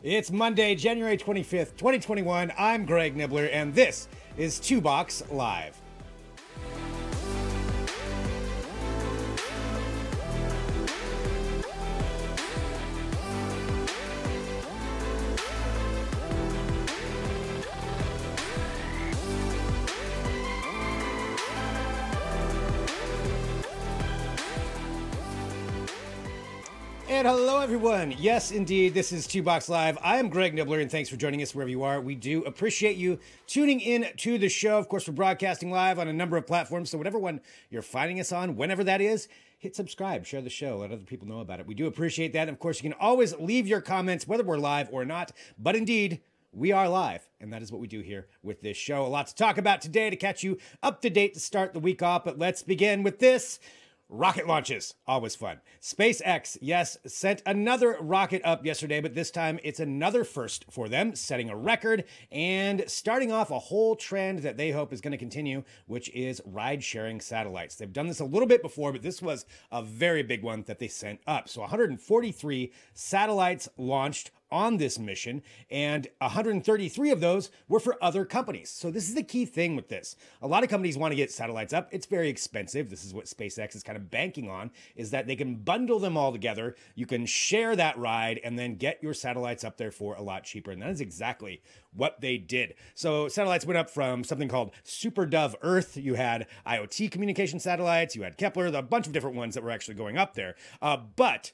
It's Monday, January 25th, 2021. I'm Greg Nibbler, and this is Two Box Live. And hello, everyone. Yes, indeed, this is Two Box Live. I am Greg Nibbler, and thanks for joining us wherever you are. We do appreciate you tuning in to the show. Of course, we're broadcasting live on a number of platforms, so whatever one you're finding us on, whenever that is, hit subscribe, share the show, let other people know about it. We do appreciate that. And of course, you can always leave your comments, whether we're live or not. But indeed, we are live, and that is what we do here with this show. A lot to talk about today to catch you up to date to start the week off, but let's begin with this. Rocket launches, always fun. SpaceX, yes, sent another rocket up yesterday, but this time it's another first for them, setting a record and starting off a whole trend that they hope is going to continue, which is ride-sharing satellites. They've done this a little bit before, but this was a very big one that they sent up. So 143 satellites launched on this mission, and 133 of those were for other companies. So this is the key thing with this. A lot of companies want to get satellites up. It's very expensive. This is what SpaceX is kind of banking on, is that they can bundle them all together. You can share that ride and then get your satellites up there for a lot cheaper. And that is exactly what they did. So satellites went up from something called Super Dove Earth. You had IoT communication satellites. You had Kepler, a bunch of different ones that were actually going up there. But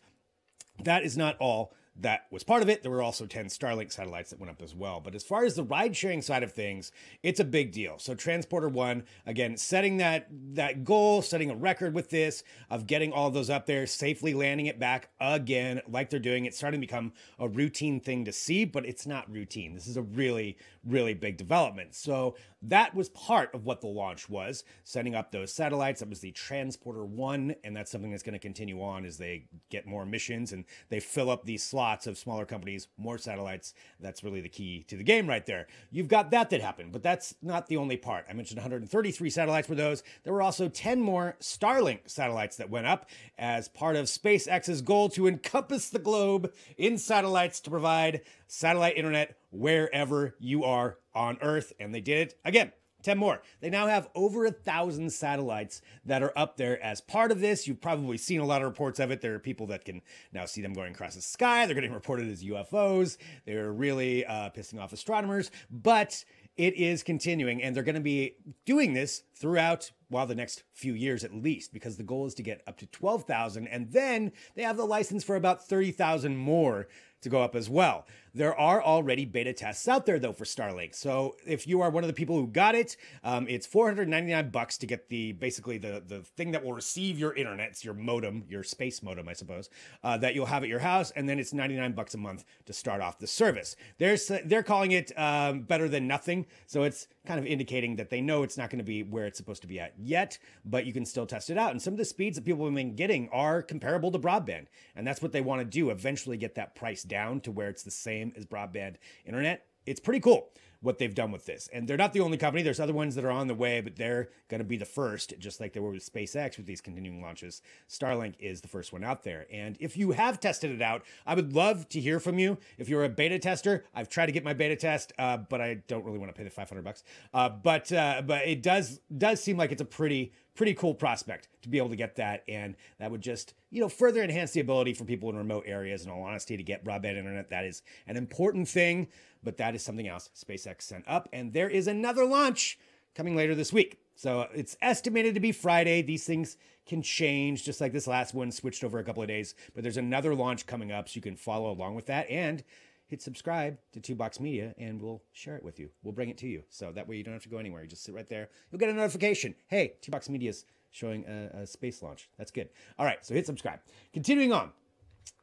that is not all that was part of it. There were also 10 Starlink satellites that went up as well. But as far as the ride-sharing side of things, it's a big deal. So Transporter One, again, setting that goal, setting a record with this, of getting all of those up there, safely landing it back again, like they're doing. It's starting to become a routine thing to see, but it's not routine. This is a really, really big development. So that was part of what the launch was, setting up those satellites. That was the Transporter One, and that's something that's going to continue on as they get more missions and they fill up these slots of smaller companies, more satellites. That's really the key to the game right there. You've got that happened, but that's not the only part. I mentioned 133 satellites for those. There were also 10 more Starlink satellites that went up as part of SpaceX's goal to encompass the globe in satellites to provide satellite internet wherever you are on Earth. And they did it again. 10 more. They now have over 1,000 satellites that are up there as part of this. You've probably seen a lot of reports of it. There are people that can now see them going across the sky. They're getting reported as UFOs. They're really pissing off astronomers, but it is continuing, and they're going to be doing this throughout, the next few years at least, because the goal is to get up to 12,000, and then they have the license for about 30,000 more to go up as well. There are already beta tests out there, though, for Starlink. So if you are one of the people who got it, it's $499 to get basically the thing that will receive your internet. It's your modem, your space modem, I suppose, that you'll have at your house. And then it's $99 a month to start off the service. They're calling it better than nothing. So it's kind of indicating that they know it's not going to be where it's supposed to be at yet, but you can still test it out. And some of the speeds that people have been getting are comparable to broadband. And that's what they want to do, eventually get that price down to where it's the same as broadband internet. It's pretty cool what they've done with this. And they're not the only company. There's other ones that are on the way, but they're going to be the first, just like they were with SpaceX with these continuing launches. Starlink is the first one out there. And if you have tested it out, I would love to hear from you. If you're a beta tester, I've tried to get my beta test, but I don't really want to pay the $500. But it does seem like it's a pretty cool prospect to be able to get that. And that would just, further enhance the ability for people in remote areas, in all honesty, to get broadband internet. That is an important thing, but that is something else SpaceX sent up. And there is another launch coming later this week. So it's estimated to be Friday. These things can change, just like this last one switched over a couple of days, but there's another launch coming up, so you can follow along with that and hit subscribe to Two Box Media, and we'll share it with you. We'll bring it to you. So that way you don't have to go anywhere. You just sit right there. You'll get a notification. Hey, Two Box Media's showing a space launch. That's good. All right, so hit subscribe. Continuing on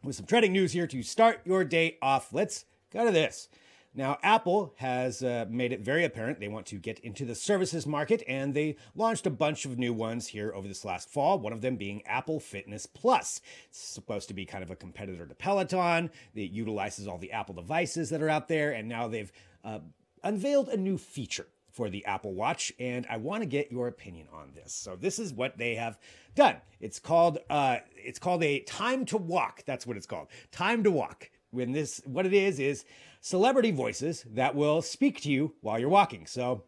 with some trending news here to start your day off. Let's go to this. Now, Apple has made it very apparent they want to get into the services market, and they launched a bunch of new ones here over this last fall, one of them being Apple Fitness Plus. It's supposed to be kind of a competitor to Peloton. It utilizes all the Apple devices that are out there, and now they've unveiled a new feature for the Apple Watch, and I want to get your opinion on this. So this is what they have done. It's called a time to walk. That's what it's called. Time to walk. what it is celebrity voices that will speak to you while you're walking. So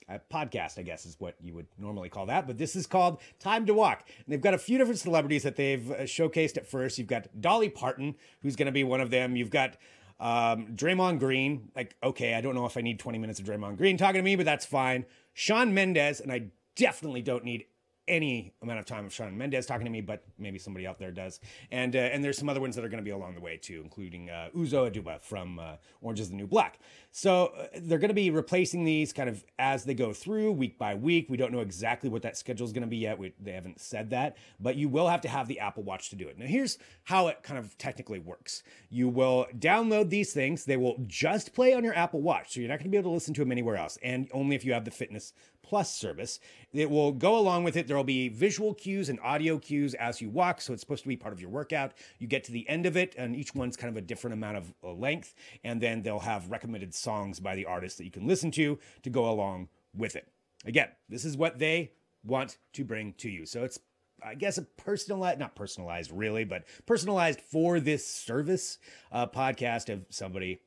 a podcast, I guess, is what you would normally call that. But this is called Time to Walk. And they've got a few different celebrities that they've showcased at first. You've got Dolly Parton, who's going to be one of them. You've got Draymond Green. Like, okay, I don't know if I need 20 minutes of Draymond Green talking to me, but that's fine. Shawn Mendes, and I definitely don't need any amount of time of Shawn Mendes talking to me, but maybe somebody out there does. And there's some other ones that are going to be along the way too, including Uzo Aduba from Orange is the New Black. So they're going to be replacing these kind of as they go through week by week. We don't know exactly what that schedule is going to be yet. They haven't said that, but you will have to have the Apple Watch to do it. Now here's how it kind of technically works. You will download these things. They will just play on your Apple Watch. So you're not going to be able to listen to them anywhere else. And only if you have the Fitness Plus service. It will go along with it. There will be visual cues and audio cues as you walk. So it's supposed to be part of your workout. You get to the end of it, and each one's kind of a different amount of length. And then they'll have recommended songs by the artist that you can listen to go along with it. Again, this is what they want to bring to you. So it's, I guess, a personalized, not personalized really, but personalized for this service podcast of somebody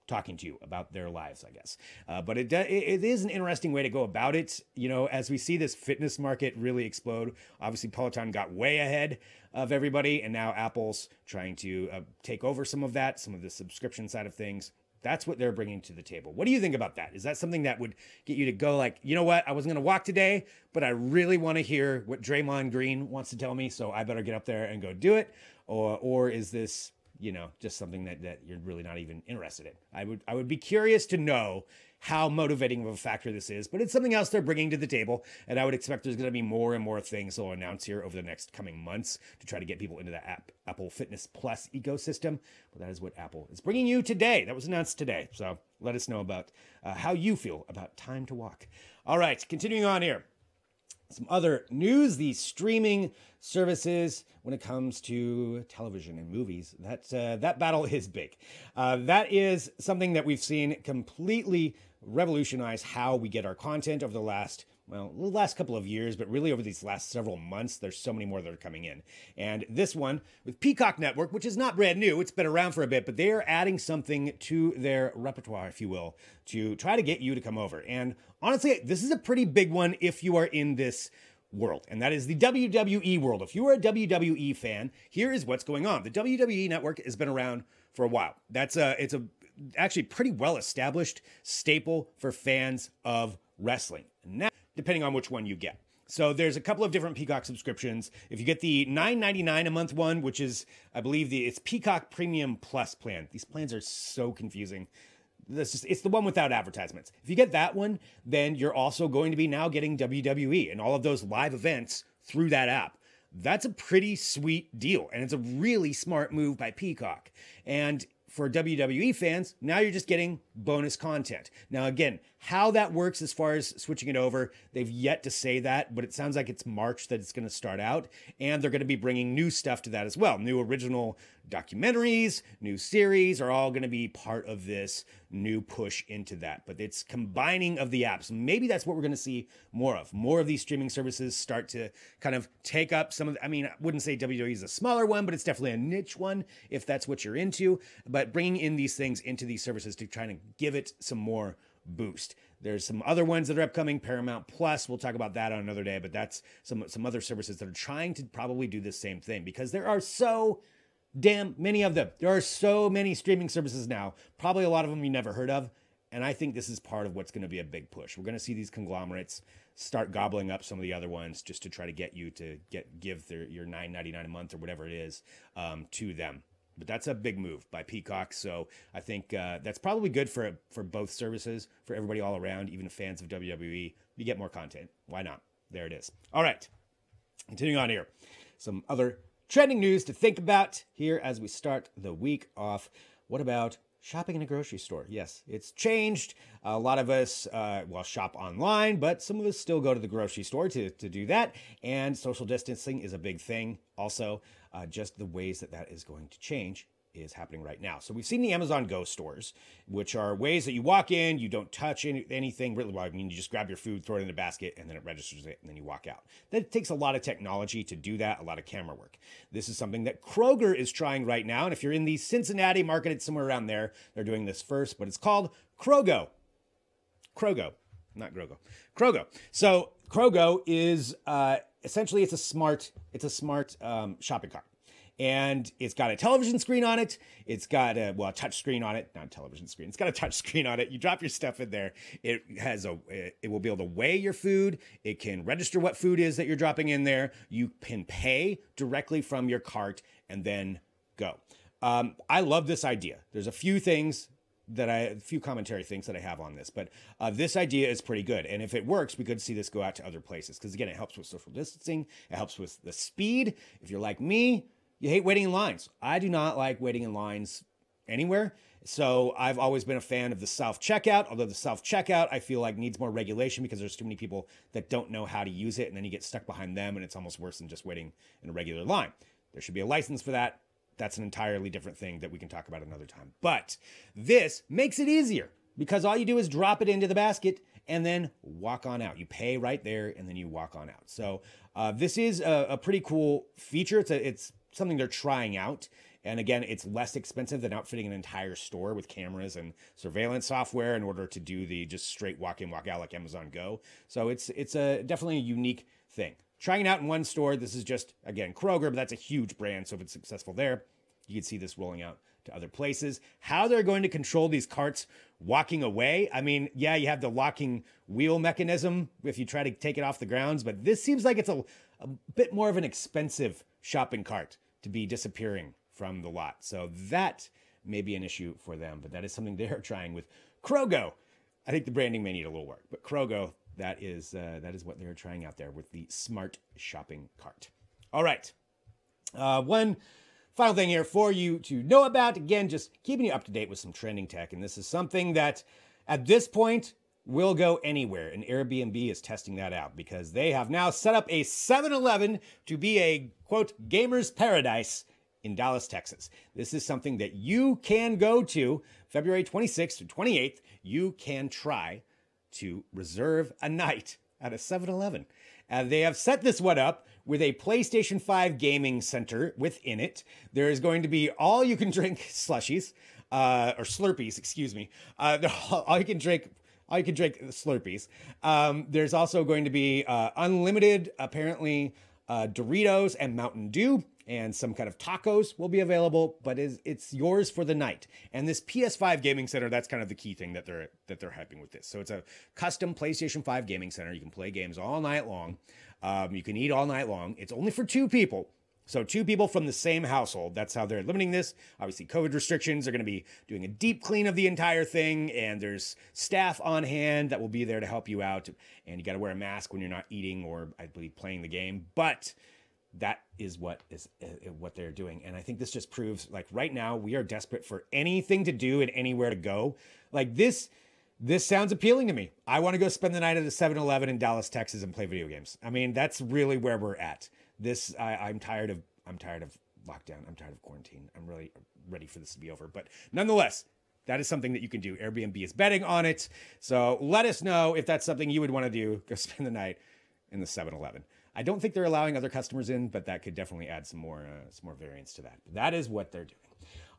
talking to you about their lives, I guess. But it is an interesting way to go about it. You know, as we see this fitness market really explode, obviously Peloton got way ahead of everybody, and now Apple's trying to take over some of that, some of the subscription side of things. That's what they're bringing to the table. What do you think about that? Is that something that would get you to go like, you know what, I wasn't going to walk today, but I really want to hear what Draymond Green wants to tell me, so I better get up there and go do it? Or is this, you know, just something that you're really not even interested in? I would be curious to know how motivating of a factor this is, but it's something else they're bringing to the table. And I would expect there's going to be more and more things they'll announce here over the next coming months to try to get people into the Apple Fitness Plus ecosystem. But that is what Apple is bringing you today. That was announced today. So let us know about how you feel about Time to Walk. All right, continuing on here. Some other news, these streaming services, when it comes to television and movies, that battle is big. That is something that we've seen completely revolutionize how we get our content over the last couple of years, but really over these last several months. There's so many more that are coming in. And this one with Peacock Network, which is not brand new, it's been around for a bit, but they are adding something to their repertoire, if you will, to try to get you to come over. And honestly, this is a pretty big one if you are in this world, and that is the WWE world. If you are a WWE fan, here is what's going on. The WWE Network has been around for a while. It's a actually pretty well established staple for fans of wrestling. Now, depending on which one you get. So there's a couple of different Peacock subscriptions. If you get the $9.99 a month one, which is, I believe, it's Peacock Premium Plus plan. These plans are so confusing. It's the one without advertisements. If you get that one, then you're also going to be now getting WWE and all of those live events through that app. That's a pretty sweet deal, and it's a really smart move by Peacock. And for WWE fans, now you're just getting bonus content. Now, again, how that works as far as switching it over, they've yet to say that, but it sounds like it's March that it's going to start out, and they're going to be bringing new stuff to that as well. New original documentaries, new series are all going to be part of this new push into that, but it's combining of the apps. Maybe that's what we're going to see more of. More of these streaming services start to kind of take up some of the, I wouldn't say WWE is a smaller one, but it's definitely a niche one if that's what you're into, but bringing in these things into these services to try to give it some more boost. There's some other ones that are upcoming, Paramount Plus. We'll talk about that on another day, but that's some other services that are trying to probably do the same thing because there are so damn many of them. There are so many streaming services now, probably a lot of them you never heard of. And I think this is part of what's going to be a big push. We're going to see these conglomerates start gobbling up some of the other ones just to try to get you to give your $9.99 a month or whatever it is to them. But that's a big move by Peacock. So I think that's probably good for both services, for everybody all around, even fans of WWE. You get more content. Why not? There it is. All right. Continuing on here. Some other trending news to think about here as we start the week off. What about shopping in a grocery store? Yes, it's changed. A lot of us, shop online, but some of us still go to the grocery store to do that. And social distancing is a big thing. Also, just the ways that is going to change is happening right now. So we've seen the Amazon Go stores, which are ways that you walk in, you don't touch anything really. Well, I mean, you just grab your food, throw it in a basket, and then it registers it, and then you walk out. That takes a lot of technology to do that, a lot of camera work. This is something that Kroger is trying right now. And if you're in the Cincinnati market, it's somewhere around there, they're doing this first, but it's called Krogo. Krogo, not Grogo. Krogo. So Krogo is essentially it's a smart shopping cart. And it's got a television screen on it. It's got a touch screen on it, not a television screen. It's got a touch screen on it. You drop your stuff in there. It will be able to weigh your food. It can register what food is that you're dropping in there. You can pay directly from your cart and then go. I love this idea. There's a few commentary things that I have on this, but this idea is pretty good. And if it works, we could see this go out to other places. Because again, it helps with social distancing. It helps with the speed. If you're like me, you hate waiting in lines. I do not like waiting in lines anywhere. So I've always been a fan of the self-checkout, although the self-checkout I feel like needs more regulation because there's too many people that don't know how to use it, and then you get stuck behind them, and it's almost worse than just waiting in a regular line. There should be a license for that. That's an entirely different thing that we can talk about another time. But this makes it easier because all you do is drop it into the basket and then walk on out. You pay right there, and then you walk on out. So this is a pretty cool feature. It's something they're trying out. And again, it's less expensive than outfitting an entire store with cameras and surveillance software in order to do the just straight walk in, walk out like Amazon Go. So it's definitely a unique thing. Trying it out in one store. This is just, again, Kroger, but that's a huge brand. So if it's successful there, you can see this rolling out to other places. How they're going to control these carts walking away. I mean, yeah, you have the locking wheel mechanism if you try to take it off the grounds, but this seems like it's a bit more of an expensive shopping cart to be disappearing from the lot. So that may be an issue for them, but that is something they're trying with Krogo. I think the branding may need a little work, but Krogo, that is what they're trying out there with the smart shopping cart. All right. One final thing here for you to know about, again, just keeping you up to date with some trending tech. And this is something that at this point will go anywhere. And Airbnb is testing that out because they have now set up a 7-Eleven to be a, quote, gamer's paradise in Dallas, Texas. This is something that you can go to February 26th to 28th. You can try to reserve a night at a 7-Eleven. They have set this one up with a PlayStation 5 gaming center within it. There is going to be all you can drink slushies, or Slurpees, excuse me. All you can drink Slurpees. There's also going to be unlimited, apparently, Doritos and Mountain Dew, and some kind of tacos will be available, but it's yours for the night. And this PS5 gaming center, that's kind of the key thing that they're hyping with this. So it's a custom PlayStation 5 gaming center. You can play games all night long. You can eat all night long. It's only for 2 people. So 2 people from the same household. That's how they're limiting this. Obviously, COVID restrictions are going to be doing a deep clean of the entire thing. And there's staff on hand that will be there to help you out. And you got to wear a mask when you're not eating or, I believe, playing the game. But that is what they're doing. And I think this just proves, like, right now, we are desperate for anything to do and anywhere to go. Like, this sounds appealing to me. I want to go spend the night at a 7-Eleven in Dallas, Texas and play video games. I mean, that's really where we're at. I'm tired of lockdown. I'm tired of quarantine. I'm really ready for this to be over. But nonetheless, that is something that you can do. Airbnb is betting on it. So let us know if that's something you would want to do. Go spend the night in the 7-Eleven. I don't think they're allowing other customers in, but that could definitely add some more variance to that. But that is what they're doing.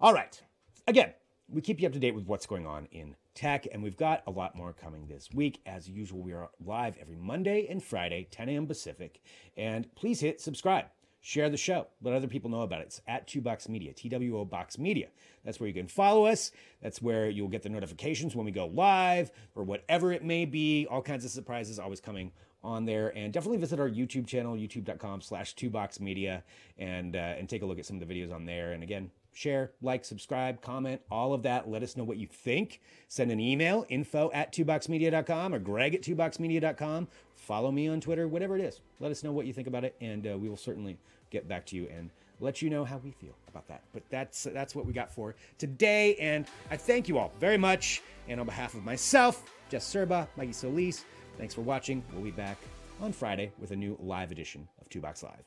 All right. Again, we keep you up to date with what's going on in tech, and we've got a lot more coming this week. As usual, we are live every Monday and Friday, 10 a.m. Pacific. And please hit subscribe. Share the show. Let other people know about it. It's at 2Box Media, TWO Box Media. That's where you can follow us. That's where you'll get the notifications when we go live or whatever it may be. All kinds of surprises always coming on there. And definitely visit our YouTube channel, youtube.com/2boxmedia, and take a look at some of the videos on there. And again, share, like, subscribe, comment, all of that. Let us know what you think. Send an email, info@2boxmedia.com or greg@2boxmedia.com. Follow me on Twitter, whatever it is. Let us know what you think about it, and we will certainly get back to you and let you know how we feel about that. But that's what we got for today, and I thank you all very much. And on behalf of myself, Jess Serba, Mikey Solis, thanks for watching. We'll be back on Friday with a new live edition of 2Box Live.